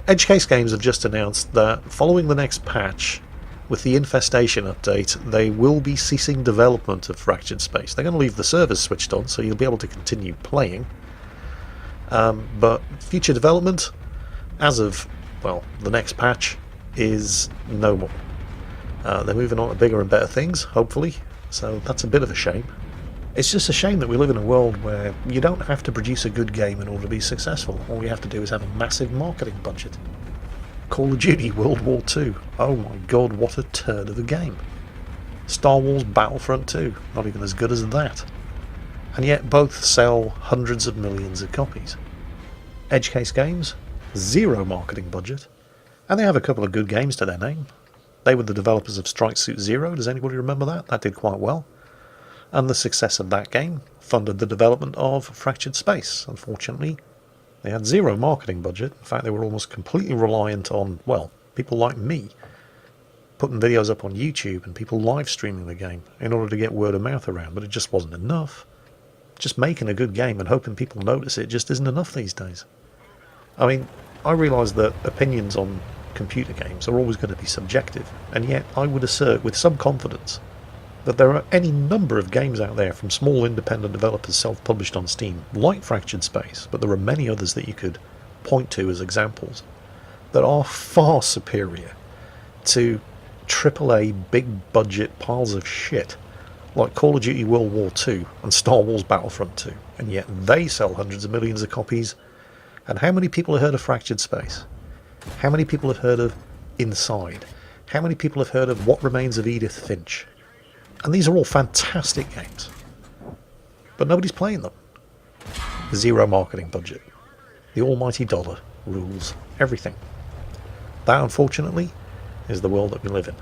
Edgecase Games have just announced that following the next patch, with the infestation update, they will be ceasing development of Fractured Space. They're going to leave the servers switched on, so you'll be able to continue playing. But future development, as of, well, the next patch, is no more. They're moving on to bigger and better things, hopefully, so that's a bit of a shame. It's just a shame that we live in a world where you don't have to produce a good game in order to be successful. All you have to do is have a massive marketing budget. Call of Duty World War II. Oh my god, what a turd of a game. Star Wars Battlefront 2. Not even as good as that. And yet both sell hundreds of millions of copies. Edgecase Games, zero marketing budget. And they have a couple of good games to their name. They were the developers of Strike Suit Zero. Does anybody remember that? That did quite well. And the success of that game funded the development of Fractured Space. Unfortunately, they had zero marketing budget. In fact, they were almost completely reliant on, well, people like me putting videos up on YouTube and people live streaming the game in order to get word of mouth around, but it just wasn't enough. Just making a good game and hoping people notice it just isn't enough these days. I mean, I realise that opinions on computer games are always going to be subjective, and yet I would assert with some confidence that there are any number of games out there from small independent developers self-published on Steam, like Fractured Space, but there are many others that you could point to as examples, that are far superior to AAA big-budget piles of shit like Call of Duty World War II and Star Wars Battlefront 2, and yet they sell hundreds of millions of copies. And how many people have heard of Fractured Space? How many people have heard of Inside? How many people have heard of What Remains of Edith Finch? And these are all fantastic games. But nobody's playing them. Zero marketing budget. The almighty dollar rules everything. That, unfortunately, is the world that we live in.